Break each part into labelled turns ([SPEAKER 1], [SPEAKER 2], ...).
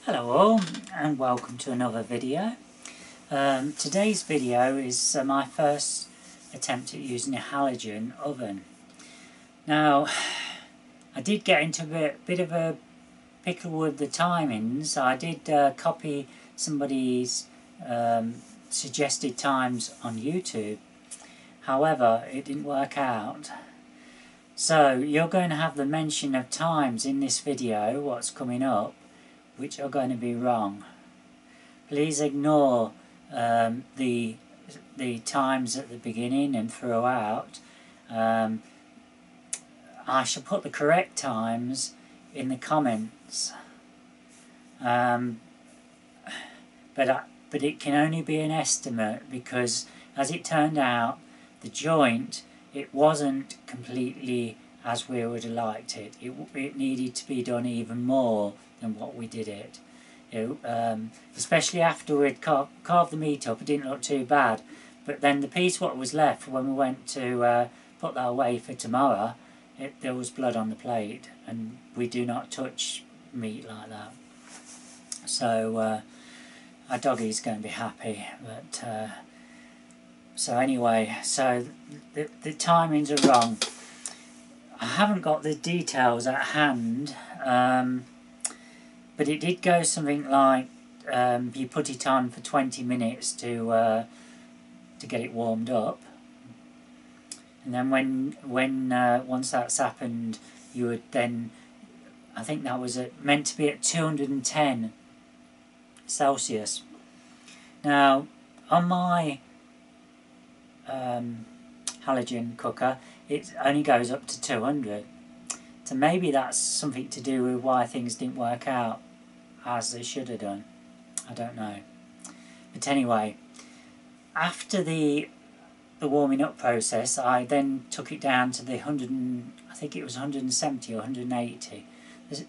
[SPEAKER 1] Hello all and welcome to another video. Today's video is my first attempt at using a halogen oven. Now I did get into a bit of a pickle with the timings. I did copy somebody's suggested times on YouTube, however it didn't work out. So you're going to have the mention of times in this video, what's coming up, which are going to be wrong. Please ignore the times at the beginning and throughout. I shall put the correct times in the comments, but it can only be an estimate, because as it turned out, the joint, it wasn't completely as we would have liked it. It needed to be done even more than what we did it. Especially after we'd carved the meat up, it didn't look too bad. But then the piece what was left, when we went to put that away for tomorrow, there was blood on the plate, and we do not touch meat like that. So our doggy's going to be happy. But so anyway, so the timings are wrong. I haven't got the details at hand, but it did go something like you put it on for 20 minutes to get it warmed up, and then when once that's happened, you would then, I think that was meant to be at 210 Celsius. Now on my halogen cooker, it only goes up to 200, so maybe that's something to do with why things didn't work out as they should have done. I don't know. But anyway, after the warming up process, I then took it down to the I think it was 170 or 180.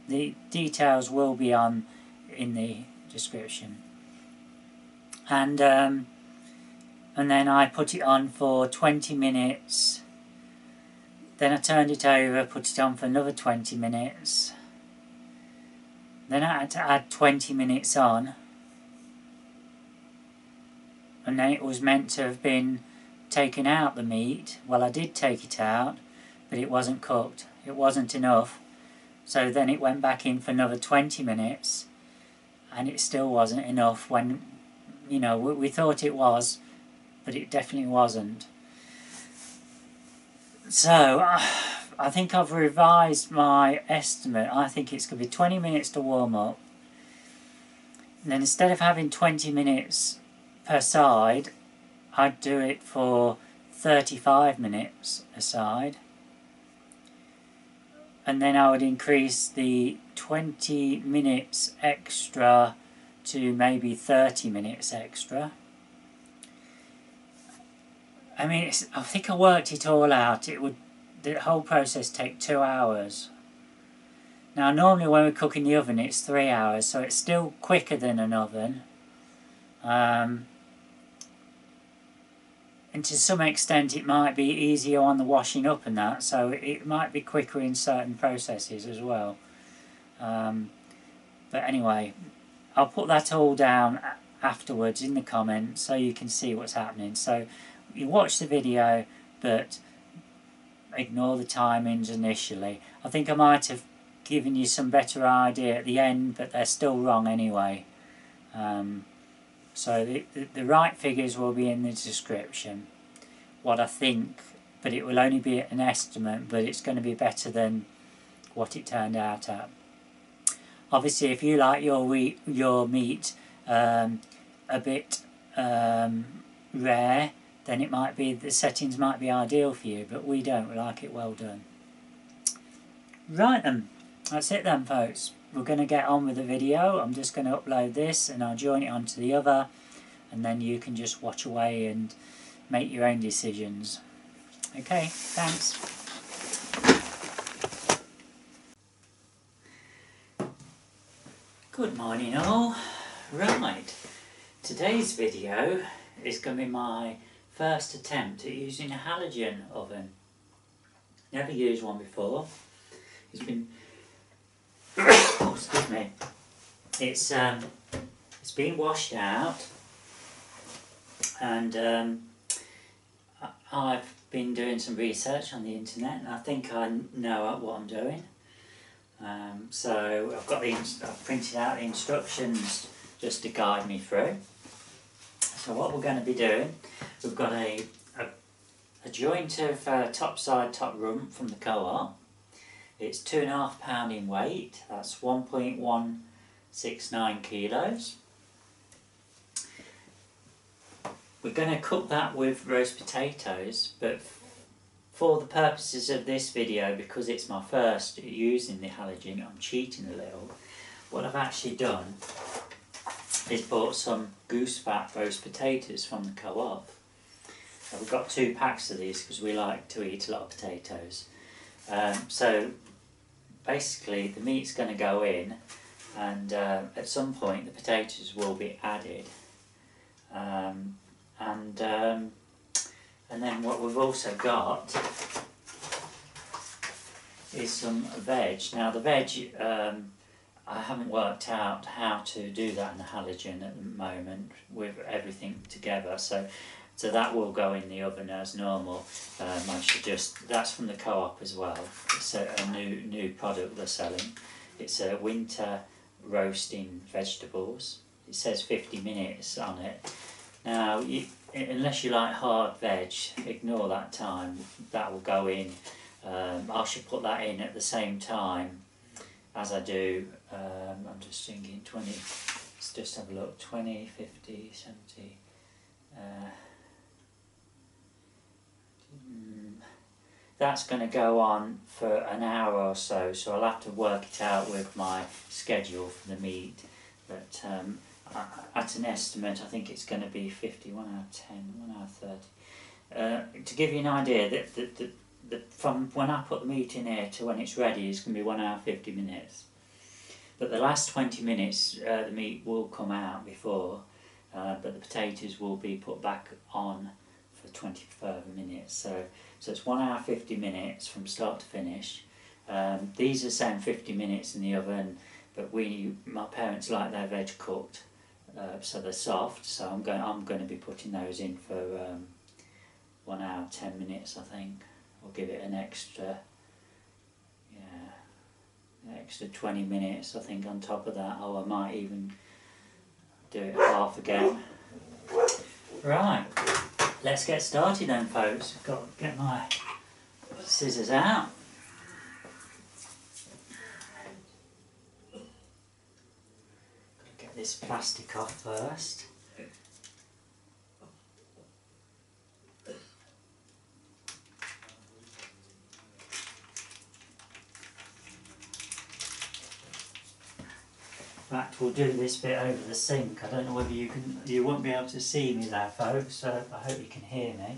[SPEAKER 1] The details will be on in the description. And then I put it on for 20 minutes. Then I turned it over, put it on for another 20 minutes. Then I had to add 20 minutes on. And then it was meant to have been taken out, the meat. Well, I did take it out, but it wasn't cooked. It wasn't enough. So then it went back in for another 20 minutes. And it still wasn't enough when, you know, we thought it was, but it definitely wasn't. So I think I've revised my estimate. I think it's going to be 20 minutes to warm up. And then instead of having 20 minutes per side, I'd do it for 35 minutes a side. And then I would increase the 20 minutes extra to maybe 30 minutes extra. I mean, I think I worked it all out. The whole process take 2 hours. Now normally when we cook in the oven it's 3 hours, so it's still quicker than an oven. And to some extent it might be easier on the washing up and that, so it might be quicker in certain processes as well. But anyway, I'll put that all down afterwards in the comments so you can see what's happening. So you watch the video, but ignore the timings initially. I think I might have given you some better idea at the end, but they're still wrong anyway. So the right figures will be in the description, what I think, but it will only be an estimate, but it's going to be better than what it turned out at. Obviously, if you like your meat a bit rare, then it might be, the settings might be ideal for you, but we don't. We like it well done. Right then, that's it then folks. We're going to get on with the video. I'm just going to upload this and I'll join it onto the other, and then you can just watch away and make your own decisions. Okay, thanks. Good morning all. Right, today's video is going to be my first attempt at using a halogen oven. Never used one before. It's been oh, excuse me. It's been washed out, and I've been doing some research on the internet, and I think I know what I'm doing. So I've printed out the instructions just to guide me through. So what we're going to be doing, we've got a joint of top side, top rump from the co-op. It's 2.5 pound in weight, that's 1.169 kilos. We're going to cook that with roast potatoes, but for the purposes of this video, because it's my first using the halogen, I'm cheating a little. What I've actually done is bought some goose fat roast potatoes from the co-op. We've got 2 packs of these because we like to eat a lot of potatoes. So basically the meat's going to go in, and at some point the potatoes will be added. And then what we've also got is some veg. Now the veg, I haven't worked out how to do that in the halogen at the moment with everything together, so that will go in the oven as normal. I should that's from the co-op as well. It's a new product they're selling. It's a winter roasting vegetables. It says 50 minutes on it. Now, unless you like hard veg, ignore that time. That will go in. I should put that in at the same time as I do. I'm just thinking 20. Let's just have a look. 20, 50, 70. That's going to go on for an hour or so, so I'll have to work it out with my schedule for the meat. But at an estimate, I think it's going to be 50, 1 hour 10, 1 hour 30. To give you an idea, that from when I put the meat in here to when it's ready is going to be 1 hour 50 minutes. But the last 20 minutes, the meat will come out before, but the potatoes will be put back on for 20 further minutes. So it's 1 hour 50 minutes from start to finish. These are saying 50 minutes in the oven, but my parents like their veg cooked, so they're soft. So I'm going to be putting those in for 1 hour 10 minutes, I think. I'll give it an extra 20 minutes, I think, on top of that. Or I might even do it half again. Right. Let's get started then, folks. I've got to get my scissors out. Got to get this plastic off first. In fact, we'll do this bit over the sink. I don't know whether you won't be able to see me there, folks, so I hope you can hear me.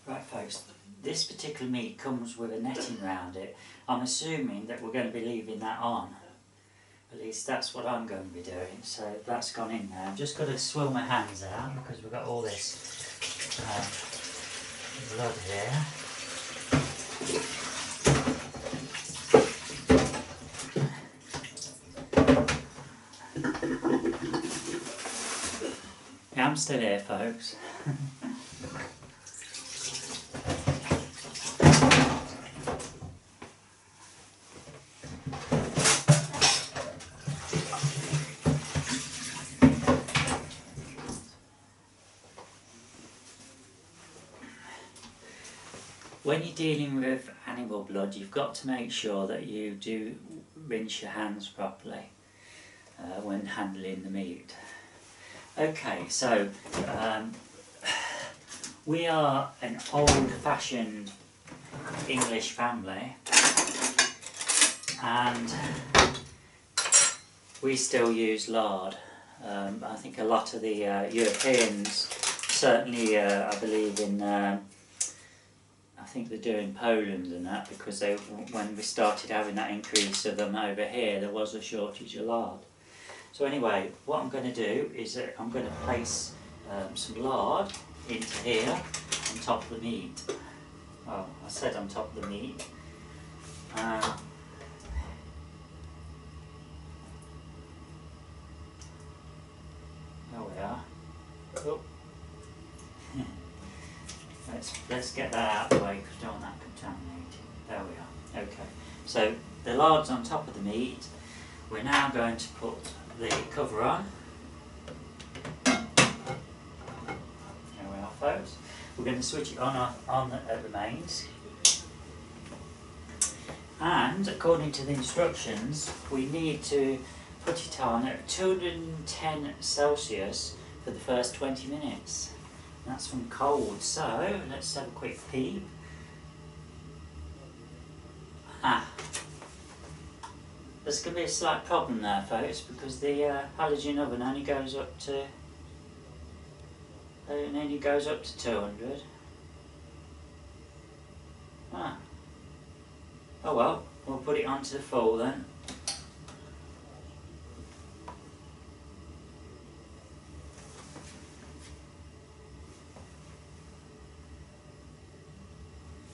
[SPEAKER 1] Right, folks, this particular meat comes with a netting round it. I'm assuming that we're going to be leaving that on. At least that's what I'm going to be doing. So that's gone in there. I've just got to swill my hands out because we've got all this blood here. Yeah, I'm still here, folks. When you're dealing with animal blood, you've got to make sure that you do rinse your hands properly when handling the meat. Okay, so we are an old-fashioned English family, and we still use lard. I think a lot of the Europeans certainly, I believe in, I think they do in Poland and that, because when we started having that increase of them over here, there was a shortage of lard. So anyway, what I'm going to do is that I'm going to place some lard into here on top of the meat. Well, I said on top of the meat. There we are. Oh. let's get that out of the way because I don't want that contaminated. There we are. Okay. So the lard's on top of the meat. We're now going to put the cover on. There we are, folks. We're going to switch it on at the mains. And according to the instructions, we need to put it on at 210 Celsius for the first 20 minutes. That's from cold, so let's have a quick peep. There's going to be a slight problem there, folks, because the halogen oven only goes up to 200. Oh well, we'll put it onto the full then.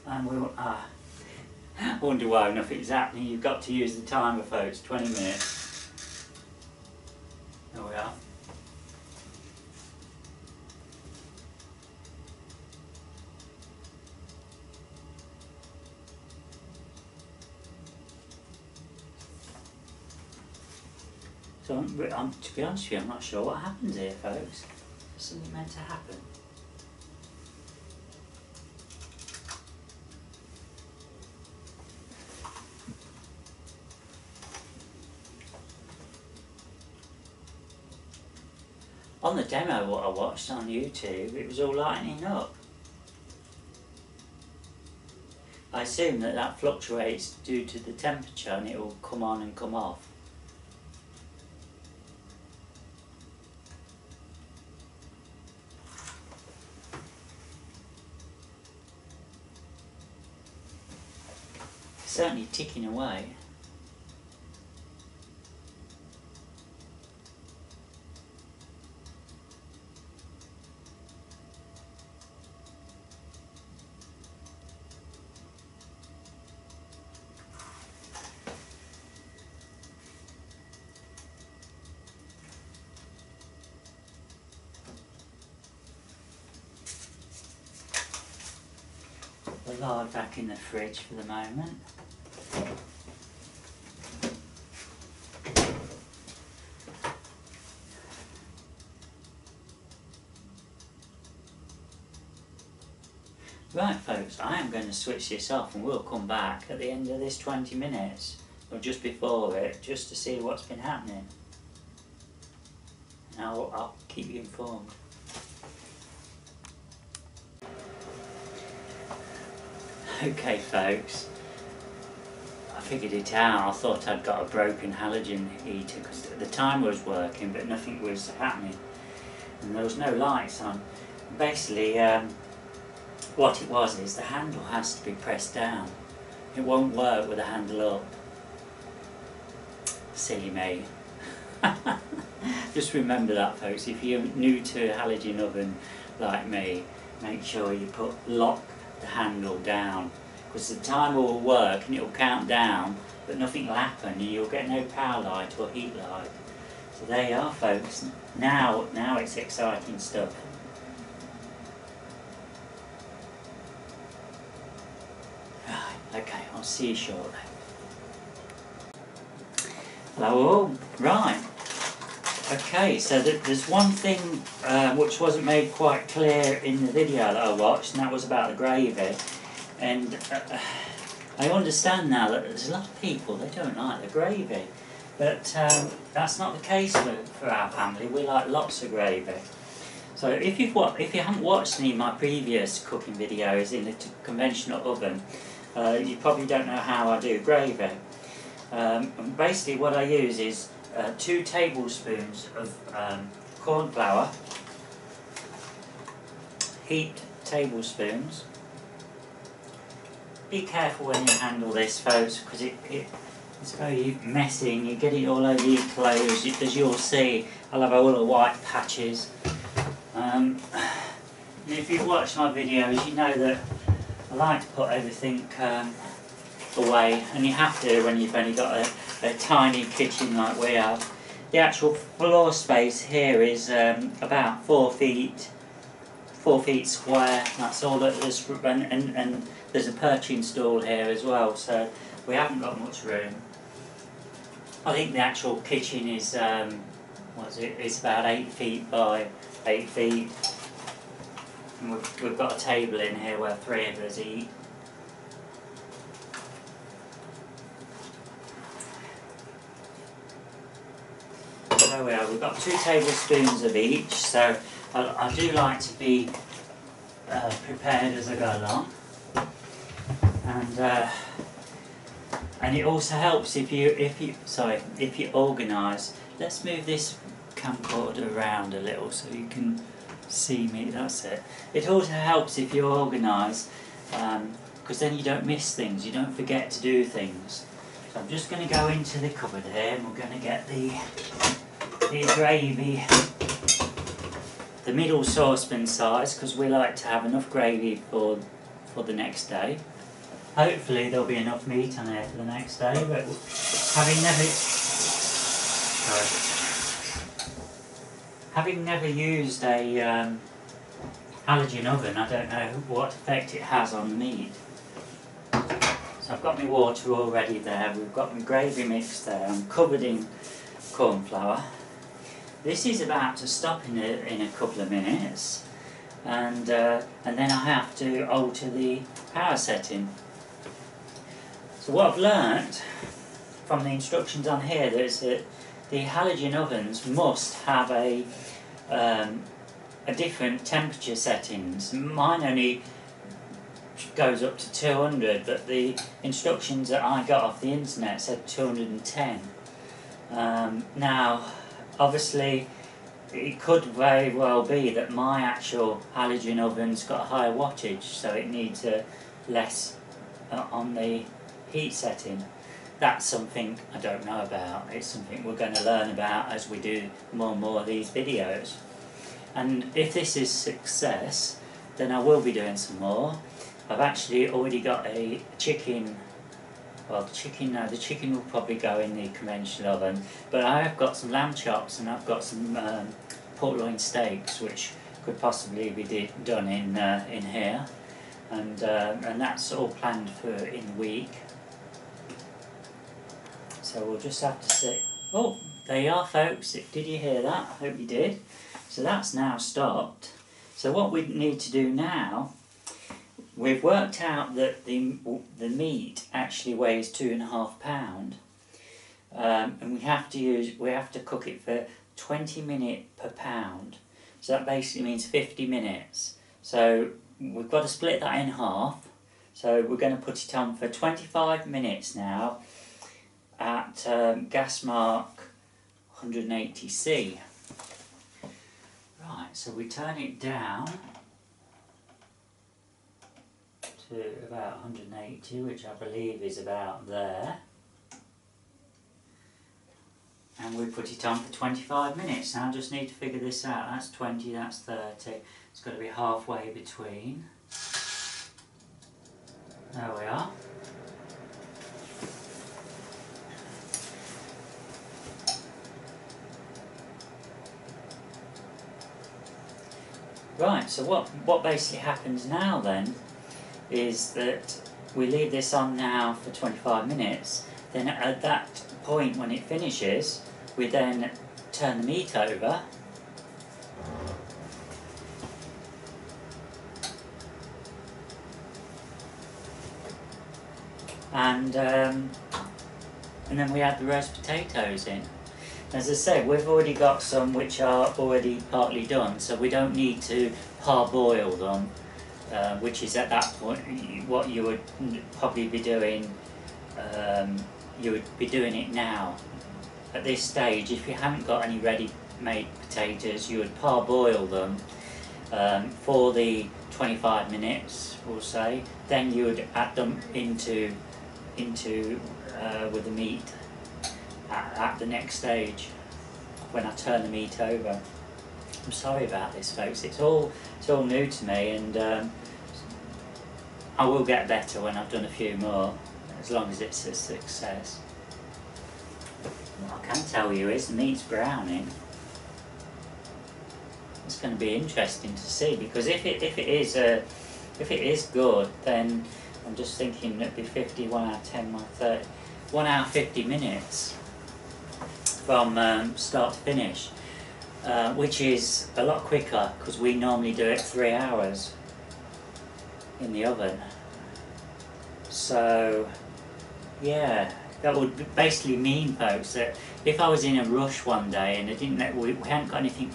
[SPEAKER 1] And we'll, I wonder why nothing's happening. You've got to use the timer, folks, 20 minutes. There we are. So to be honest with you, I'm not sure what happens here, folks. There's something meant to happen. On the demo what I watched on YouTube, it was all lightening up. I assume that fluctuates due to the temperature and it will come on and come off. It's certainly ticking away. The lard back in the fridge for the moment. Right, folks, I am going to switch this off and we'll come back at the end of this 20 minutes, or just before it, just to see what's been happening. And I'll keep you informed. Okay, folks, I figured it out. I thought I'd got a broken halogen heater because the timer was working but nothing was happening and there was no lights on. Basically, what it was is the handle has to be pressed down. It won't work with the handle up. Silly me. Just remember that, folks. If you're new to a halogen oven like me, make sure you lock the handle down, because the timer will work and it will count down but nothing will happen and you'll get no power light or heat light. So there you are, folks. Now it's exciting stuff. Right, okay, I'll see you shortly. Hello all. Right. Okay, so there's one thing which wasn't made quite clear in the video that I watched, and that was about the gravy. And I understand now that there's a lot of people, they don't like the gravy. But that's not the case for our family. We like lots of gravy. So if you haven't watched any of my previous cooking videos in a conventional oven, you probably don't know how I do gravy. Basically what I use is 2 tablespoons of corn flour, heaped tablespoons. Be careful when you handle this, folks, because it's very messy and you get it all over your clothes. As you'll see, I'll have all the white patches. And if you've watched my videos, you know that I like to put everything away, and you have to when you've only got a tiny kitchen like we have. The actual floor space here is about 4 feet square. That's all that is, and there's a perching stool here as well, so we haven't got much room. I think the actual kitchen is it's about 8 feet by 8 feet, and we've got a table in here where 3 of us eat. There we are, we've got 2 tablespoons of each, so I do like to be prepared as I go along, and it also helps if you organise. Let's move this camcorder around a little so you can see me. That's it. It also helps if you organise, because then you don't miss things, you don't forget to do things. So I'm just going to go into the cupboard here, and we're going to get the gravy, the middle saucepan size, because we like to have enough gravy for the next day. Hopefully there'll be enough meat on there for the next day, but having never used a halogen oven, I don't know what effect it has on the meat. So I've got my water already there, we've got my gravy mix there, I'm covered in corn flour. This is about to stop in a couple of minutes, and then I have to alter the power setting. So what I've learnt from the instructions on here is that the halogen ovens must have a different temperature settings. Mine only goes up to 200, but the instructions that I got off the internet said 210. Now, obviously, it could very well be that my actual halogen oven's got a higher wattage, so it needs less on the heat setting. That's something I don't know about. It's something we're going to learn about as we do more and more of these videos. And if this is success, then I will be doing some more. I've actually already got a chicken. Well, the chicken will probably go in the conventional oven, but I have got some lamb chops and I've got some pork loin steaks, which could possibly be done in here, and that's all planned for in the week. So we'll just have to see. Oh, there you are, folks. Did you hear that? I hope you did. So that's now stopped. So what we need to do now, we've worked out that the meat actually weighs 2.5 pounds, and we have to cook it for 20 minutes per pound. So that basically means 50 minutes. So we've got to split that in half. So we're going to put it on for 25 minutes now at gas mark 180C. Right, so we turn it down to about 180, which I believe is about there, and we put it on for 25 minutes. Now I just need to figure this out. That's 20, that's 30, it's got to be halfway between. There we are. Right, so what basically happens now then is that we leave this on now for 25 minutes, then at that point when it finishes, we then turn the meat over, and then we add the roast potatoes in. As I said, we've already got some which are already partly done, so we don't need to parboil them, which is at that point what you would probably be doing. You would be doing it now. At this stage, if you haven't got any ready-made potatoes, you would parboil them, for the 25 minutes, we'll say. Then you would add them into with the meat at the next stage when I turn the meat over. I'm sorry about this, folks. It's all new to me, and I will get better when I've done a few more, as long as it's a success. What I can tell you is the meat's browning. It's going to be interesting to see, because if it is good, then I'm just thinking it'd be 1 hour 10, 30, 1 hour 50 minutes from start to finish, which is a lot quicker, because we normally do it 3 hours in the oven. So yeah, that would basically mean, folks, that if I was in a rush one day and we hadn't got anything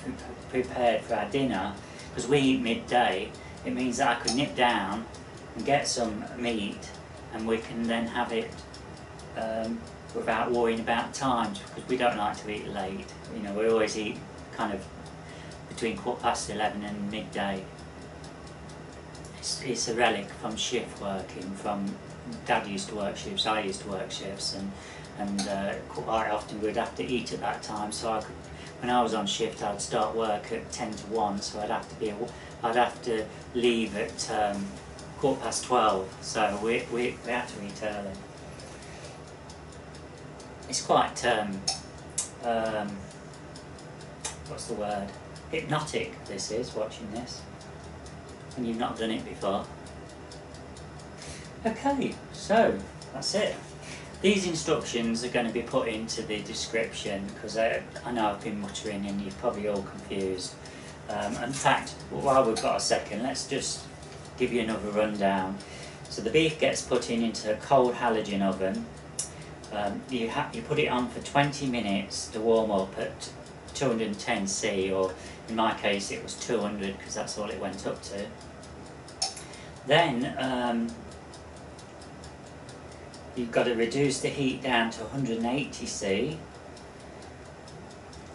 [SPEAKER 1] prepared for our dinner, because we eat midday, it means that I could nip down and get some meat, and we can then have it without worrying about times, because we don't like to eat late. You know, we always eat kind of between 11:15 and midday. It's a relic from shift working. From Dad used to work shifts, I used to work shifts, and quite often we'd have to eat at that time. So when I was on shift, I'd start work at 10 to 1, so I'd have to leave at 12:15. So we had to eat early. It's quite what's the word? Hypnotic. This is, watching this, and you've not done it before. Okay, so that's it. These instructions are going to be put into the description, because I know I've been muttering and you're probably all confused. In fact, while we've got a second, let's just give you another rundown. So the beef gets put into a cold halogen oven. You put it on for 20 minutes to warm up at 210°C, or in my case it was 200, because that's all it went up to. Then you've got to reduce the heat down to 180°C,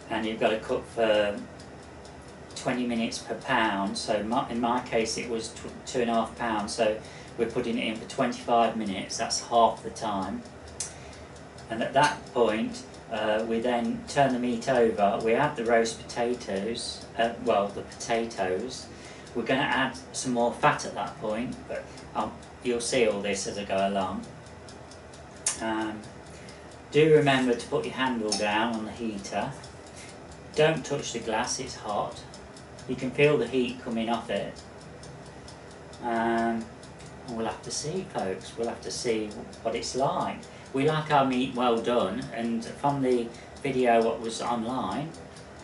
[SPEAKER 1] and you've got to cook for 20 minutes per pound. So in my case it was 2.5 pounds, so we're putting it in for 25 minutes, that's half the time. And at that point we then turn the meat over, we add the roast potatoes, the potatoes. We're going to add some more fat at that point, but you'll see all this as I go along. Do remember to put your handle down on the heater. Don't touch the glass, it's hot. You can feel the heat coming off it. And we'll have to see, folks, we'll have to see what it's like. We like our meat well done, and from the video what was online,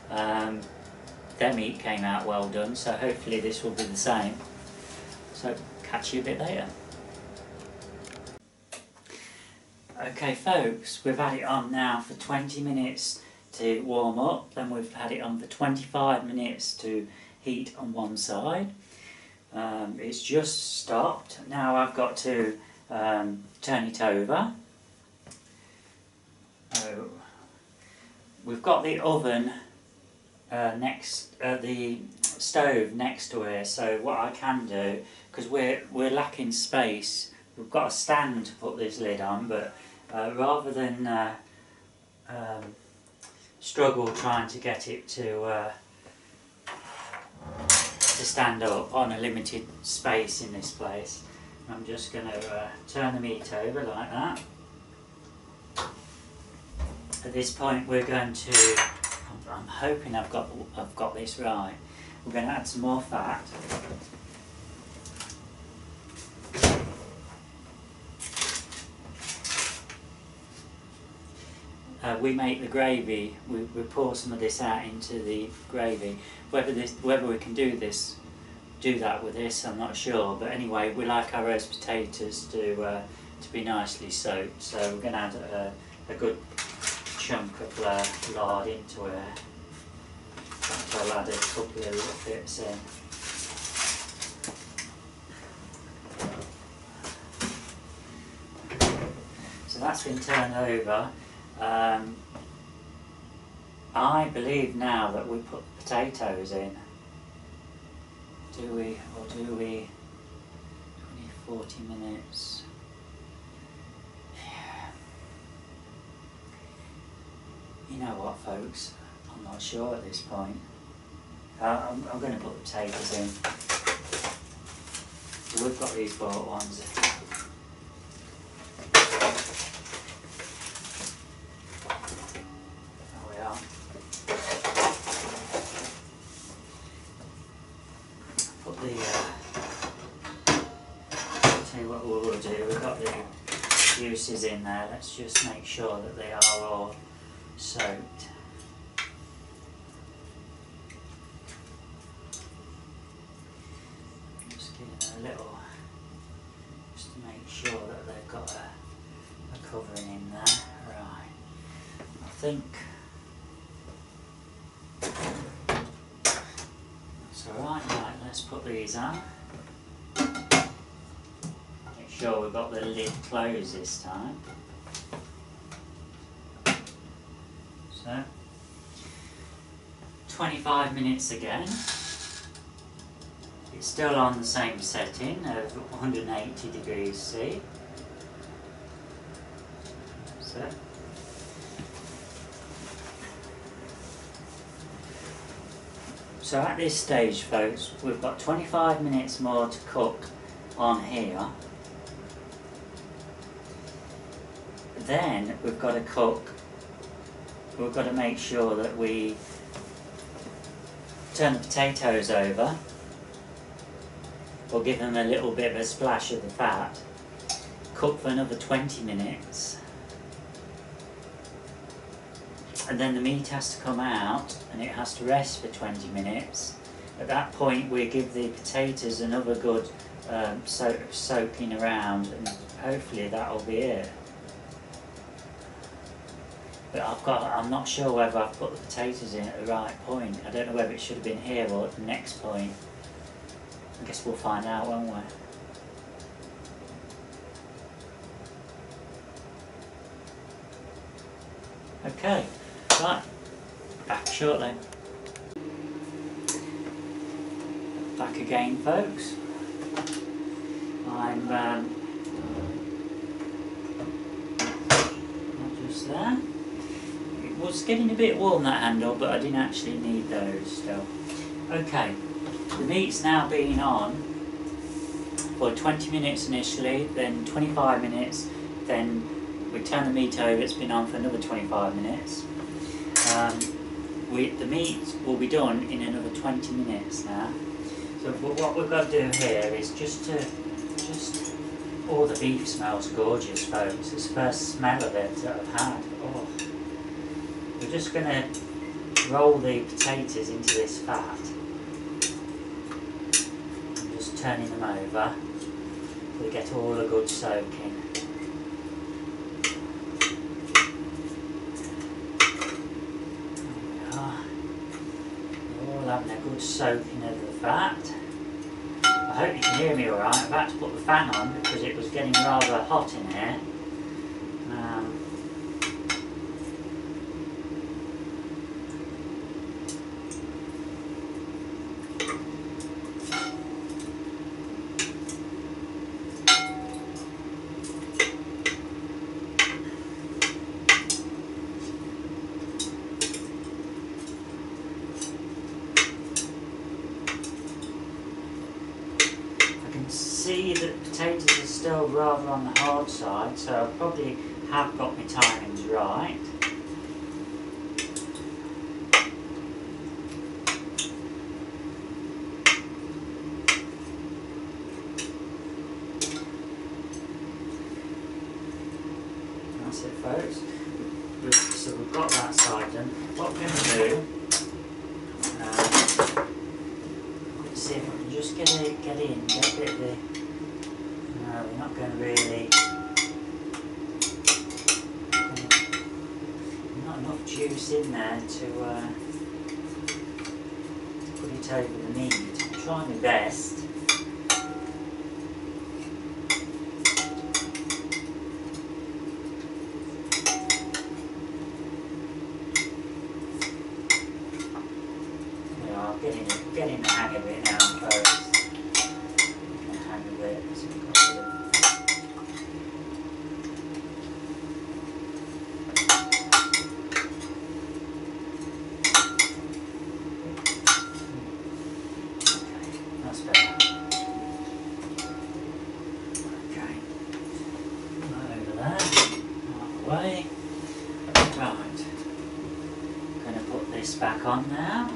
[SPEAKER 1] their meat came out well done, so hopefully this will be the same. So catch you a bit later. Okay folks, we've had it on now for 20 minutes to warm up, then we've had it on for 25 minutes to heat on one side. It's just stopped. Now I've got to turn it over. We've got the oven the stove next to it, so what I can do, because we're lacking space, we've got a stand to put this lid on, but rather than struggle trying to get it to stand up on a limited space in this place, I'm just going to turn the meat over like that. At this point we're going to, I'm hoping I've got this right, we're going to add some more fat. We make the gravy, we pour some of this out into the gravy. Whether we can do that with this, I'm not sure, but anyway, we like our roast potatoes to be nicely soaked, so we're going to add a good chunk of lard into it. I'll add a couple of little bits in. So that's been turned over. I believe now that we put potatoes in. Do we, 20, 40 minutes? Yeah. You know what, folks? I'm not sure at this point. I'm going to put the potatoes in. So we've got these bought ones. There we are. Put the, tell you what we'll do, we've got the juices in there. Let's just make sure that they are all soaked. Just give them a little, just to make sure that they've got a covering in there. Right, I think that's alright. Right, let's put these on. Make sure we've got the lid closed this time. So, 25 minutes again. It's still on the same setting of 180 degrees C. So at this stage, folks, we've got 25 minutes more to cook on here. Then we've got to cook, we've got to make sure that we turn the potatoes over, or give them a little bit of a splash of the fat, cook for another 20 minutes, and then the meat has to come out and it has to rest for 20 minutes. At that point we give the potatoes another good soaking around, and hopefully that'll be it. But I'm not sure whether I've put the potatoes in at the right point. I don't know whether it should have been here or at the next point. I guess we'll find out, won't we? Okay, right, back shortly. Back again, folks. I'm not just there. It was getting a bit warm, that handle, but I didn't actually need those still. Okay, the meat's now been on for 20 minutes initially, then 25 minutes, then we turn the meat over, it's been on for another 25 minutes. The meat will be done in another 20 minutes now. So what we've got to do here is oh, the beef smells gorgeous, folks. It's the first smell of it that I've had. Oh. We're just going to roll the potatoes into this fat. I'm just turning them over so we get all a good soaking. Having a good soaking of the fat. I hope you can hear me alright. I've had to put the fan on because it was getting rather hot in here. See that potatoes are still rather on the hard side, so I probably have got my timings right. That's it, folks. So we've got that side done. What we're going to do, let's see if I can just get in, get a bit of the. No, we're not going to really. Not enough juice in there to put it over the meat. I'm trying my best. We are getting the hang of it now, folks. That's better. Okay. Over there. Out the way. Right. I'm going to put this back on now.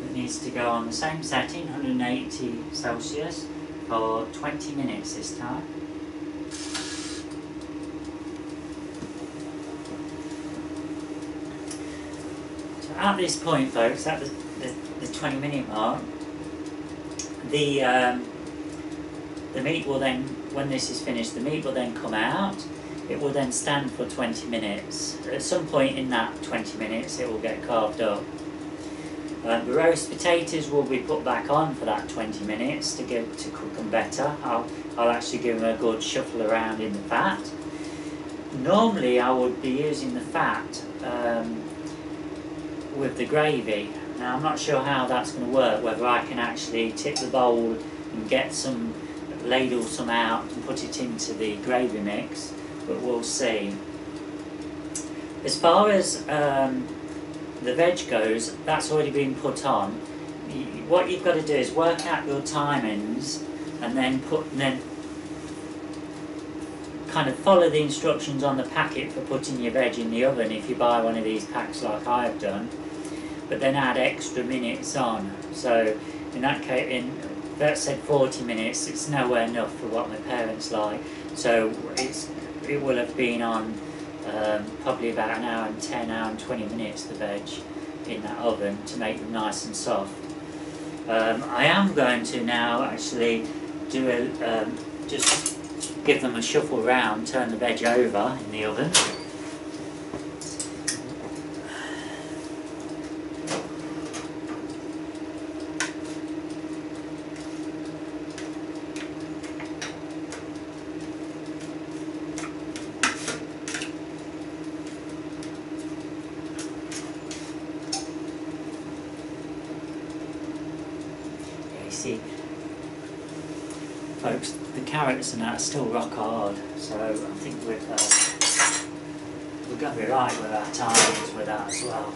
[SPEAKER 1] It needs to go on the same setting, 180 Celsius, for 20 minutes this time. So at this point, folks, at the 20-minute mark, the meat will then, when this is finished, the meat will then come out. It will then stand for 20 minutes. At some point in that 20 minutes, it will get carved up. The roast potatoes will be put back on for that 20 minutes to cook them better. I'll actually give them a good shuffle around in the fat. Normally I would be using the fat with the gravy. Now I'm not sure how that's going to work, whether I can actually tip the bowl and get some, ladle some out and put it into the gravy mix, but we'll see. As far as the veg goes, that's already been put on. What you've got to do is work out your timings and then kind of follow the instructions on the packet for putting your veg in the oven if you buy one of these packs like I've done, but then add extra minutes on. So in that case, that said 40 minutes, it's nowhere enough for what my parents like, so it will have been on probably about an hour and 10, hour and 20 minutes, the veg in that oven, to make them nice and soft. I am going to now actually do just give them a shuffle round, turn the veg over in the oven. See, folks, the carrots and that are still rock hard, so I think we're going to be right with our timings with that as well.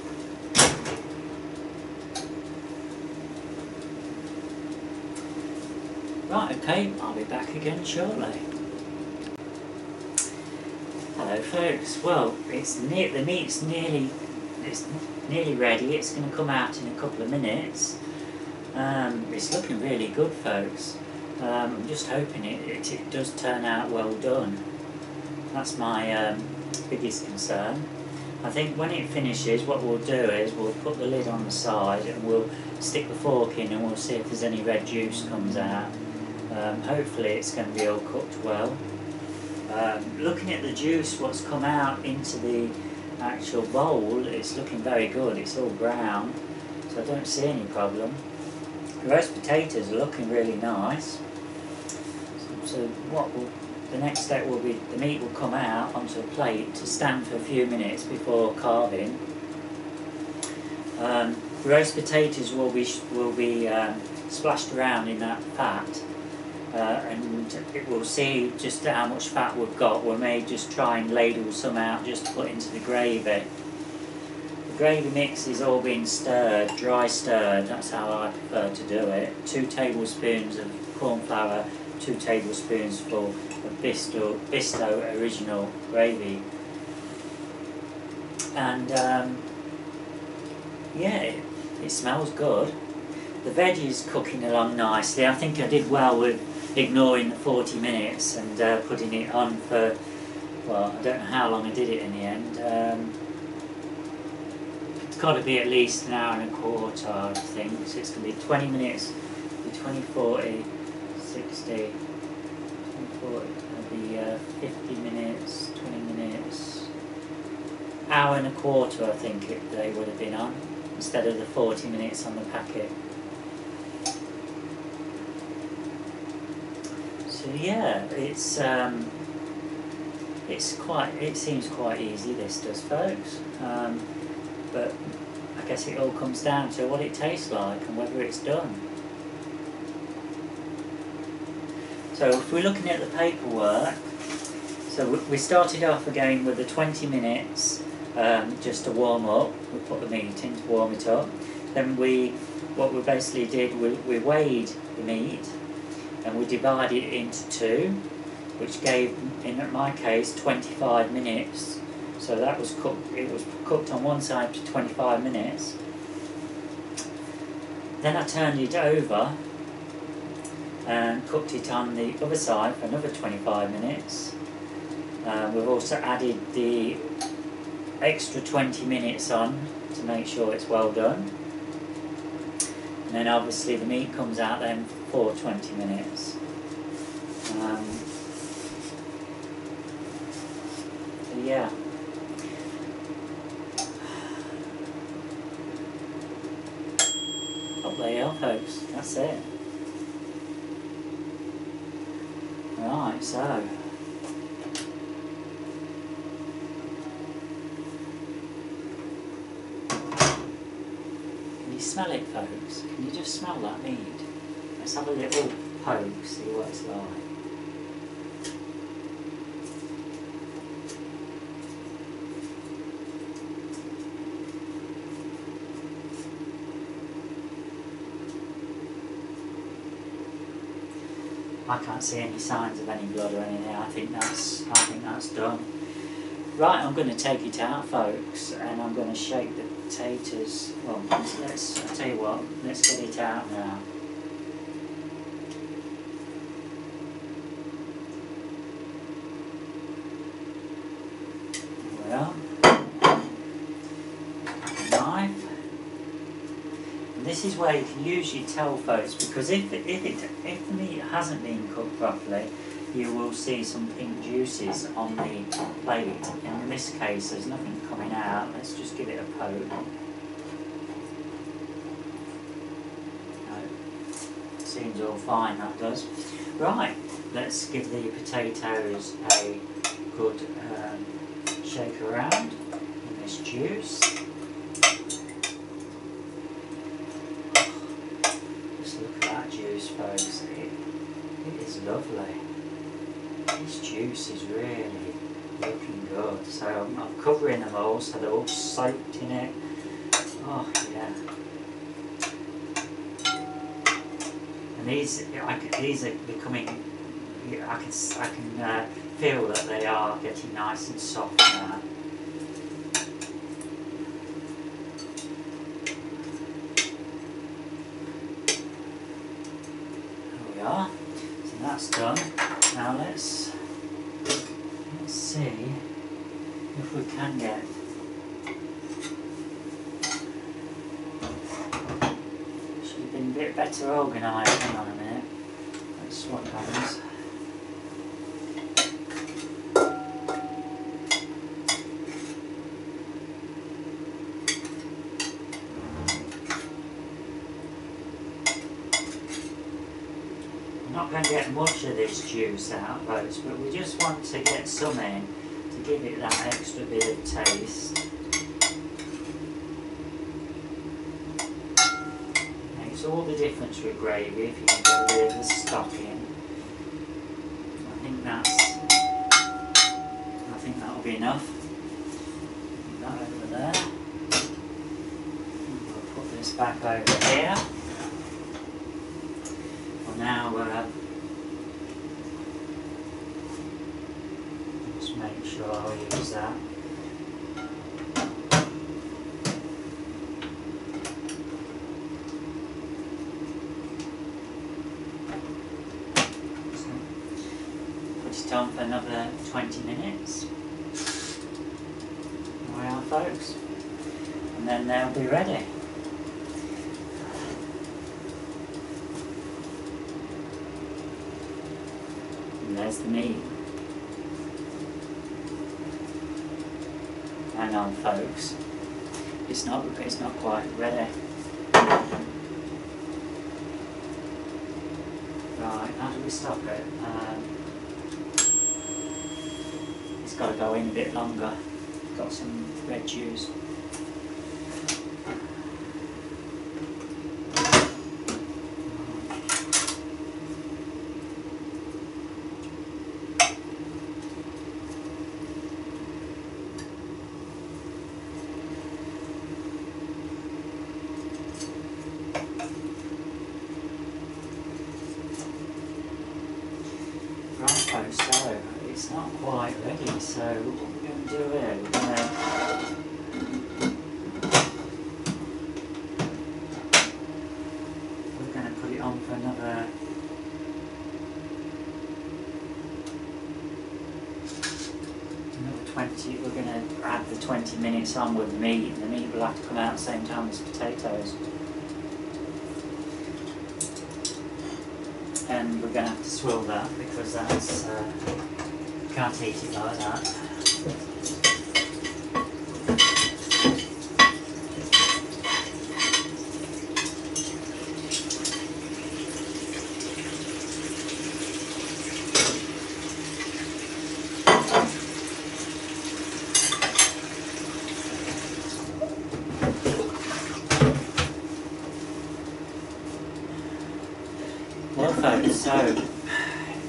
[SPEAKER 1] Right, okay, I'll be back again shortly. Hello folks, well, the meat's nearly ready. It's going to come out in a couple of minutes. It's looking really good, folks. I'm just hoping it does turn out well done. That's my biggest concern. I think when it finishes, what we'll do is we'll put the lid on the side and we'll stick the fork in and we'll see if there's any red juice comes out. Hopefully it's going to be all cooked well. Looking at the juice, what's come out into the actual bowl, it's looking very good. It's all brown, so I don't see any problem. The roast potatoes are looking really nice. So the next step will be the meat will come out onto a plate to stand for a few minutes before carving. The roast potatoes will be splashed around in that fat, and we'll see just how much fat we've got. We may just try and ladle some out just to put into the gravy. The gravy mix is all being stirred, dry stirred, that's how I prefer to do it. 2 tablespoons of corn flour, 2 tablespoons full of Bisto original gravy. And yeah, it smells good. The veg is cooking along nicely. I think I did well with ignoring the 40 minutes and putting it on for, well, I don't know how long I did it in the end. It's got to be at least an hour and a quarter, I think. So it's going to be 20 minutes, 20, 40, 60, 20, 40, it'll be 50 minutes, 20 minutes, hour and a quarter I think they would have been on, instead of the 40 minutes on the packet. So yeah, it seems quite easy, this does, folks. But I guess it all comes down to what it tastes like and whether it's done. So if we're looking at the paperwork, so we started off again with the 20 minutes just to warm up. We put the meat in to warm it up. Then what we basically did, we weighed the meat and we divided it into two, which gave, in my case, 25 minutes. So that was cooked. It was cooked on one side for 25 minutes. Then I turned it over and cooked it on the other side for another 25 minutes. We've also added the extra 20 minutes on to make sure it's well done. And then obviously the meat comes out then for 20 minutes. So yeah. Up there you are, folks. That's it. Right, so can you smell it, folks? Can you just smell that meat? Let's have a little poke, see what it's like. I can't see any signs of any blood or anything. I think that's done. Right, I'm going to take it out, folks, and I'm going to shake the potatoes. Well, I'll tell you what, let's get it out now. There we are. Knife. And this is where you can usually tell, folks, because if the meat hasn't been cooked properly, you will see some pink juices on the plate. In this case, there's nothing coming out. Let's just give it a poke. No, seems all fine, that does. Right, let's give the potatoes a good shake around in this juice. Just look at that juice, folks. It is lovely. This juice is really looking good. So I'm covering them all so they're all soaked in it. Oh yeah. And these are becoming. I can feel that they are getting nice and soft now. There we are. So that's done. Now let's see if we can get should have been a bit better organised. Hang on a minute. Let's swap hands. Not going to get much of this juice out, folks, but we just want to get some in to give it that extra bit of taste. Makes all the difference with gravy if you can get rid of the stock in. I think that'll be enough. Put that over there. We'll put this back over here. Now just make sure I'll use that. So, put it on for another 20 minutes. There we are, folks. And then they'll be ready. There's the meat. Hang on, folks. It's not quite ready. Right, how do we stop it? It's got to go in a bit longer. Got some red juice. not quite ready, so what we're going to do here, we're going to put it on for another 20, we're going to add the 20 minutes on with the meat, and the meat will have to come out at the same time as potatoes. And we're going to have to swill that because that's, can't eat it like that. Well folks, so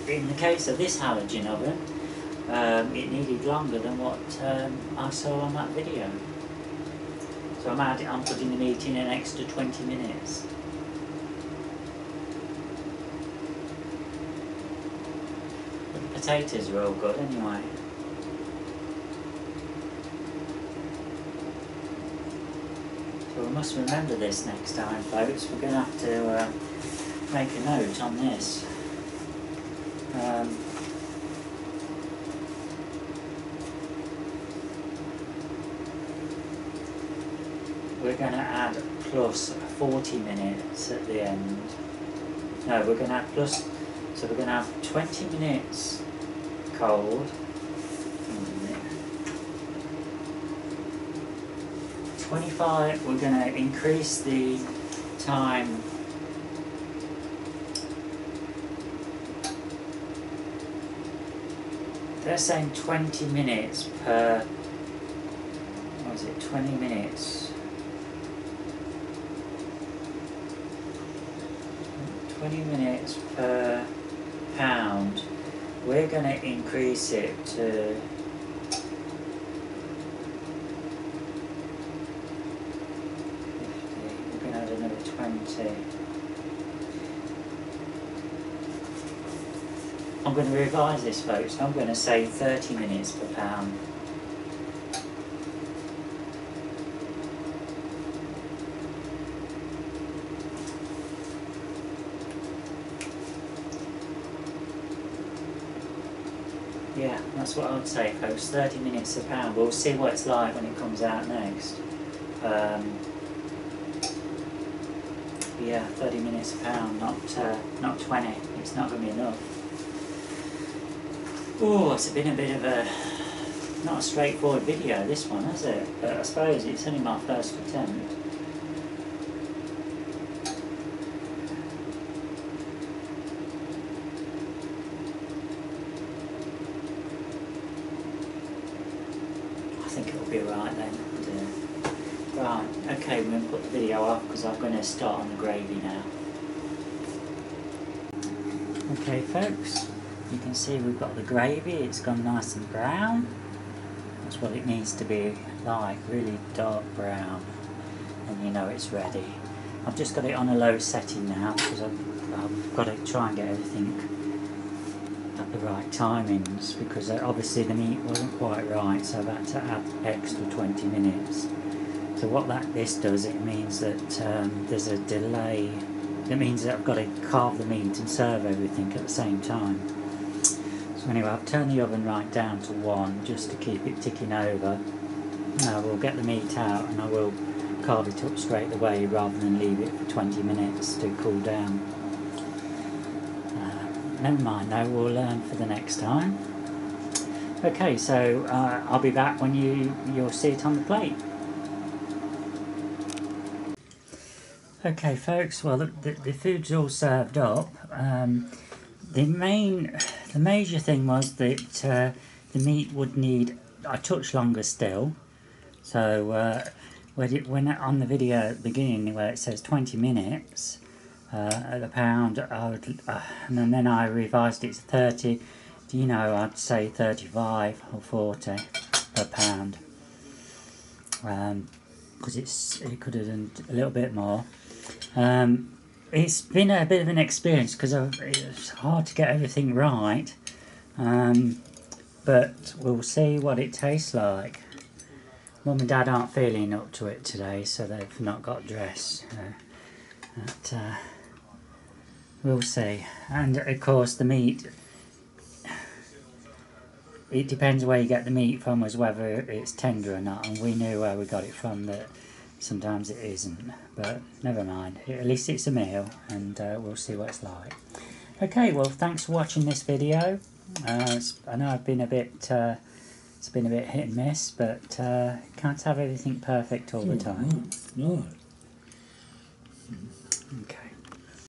[SPEAKER 1] in the case of this halogen oven, it needed longer than what I saw on that video. So I'm putting the meat in an extra 20 minutes. But the potatoes are all good anyway. So we must remember this next time folks, we're going to have to make a note on this. We're going to add plus 40 minutes at the end. No, we're going to add plus, so we're going to have 20 minutes cold. 25, we're going to increase the time . They're saying 20 minutes per, what was it, 20 minutes. 20 minutes per pound. We're going to increase it to 50. We're going to add another 20. I'm going to revise this folks, I'm going to say 30 minutes per pound. Yeah, that's what I would say folks, 30 minutes a pound. We'll see what it's like when it comes out next. Yeah, 30 minutes a pound, not 20. It's not going to be enough. Oh, it's been a bit of a, not a straightforward video this one, has it? But I suppose it's only my first attempt. I think it'll be alright then. Right, okay, we're going to put the video off because I'm going to start on the gravy now. Okay folks, you can see we've got the gravy, it's gone nice and brown. That's what it needs to be like, really dark brown. And you know it's ready. I've just got it on a low setting now because I've got to try and get everything at the right timings because obviously the meat wasn't quite right, so I've had to add extra 20 minutes. So what this does, it means that there's a delay. It means that I've got to carve the meat and serve everything at the same time. So anyway, I've turned the oven right down to 1 just to keep it ticking over. Now we'll get the meat out and I will carve it up straight away rather than leave it for 20 minutes to cool down. Never mind though, we'll learn for the next time. Okay, so I'll be back when you'll see it on the plate. Okay folks, well the food's all served up. The major thing was that the meat would need a touch longer still. So when on the video at the beginning where it says 20 minutes at a pound, and then I revised it to 30. You know, I'd say 35 or 40 per pound. Because it could have done a little bit more. It's been a bit of an experience because it's hard to get everything right, but but we'll see what it tastes like. Mum and Dad aren't feeling up to it today, so they've not got dressed. But we'll see. And of course the meat, it depends where you get the meat from as whether it's tender or not, and we knew where we got it from that sometimes it isn't, but never mind, at least it's a meal, and we'll see what it's like. Okay, well, thanks for watching this video. I know I've been a bit it's been a bit hit and miss, but can't have everything perfect all the time.
[SPEAKER 2] No.
[SPEAKER 1] Okay.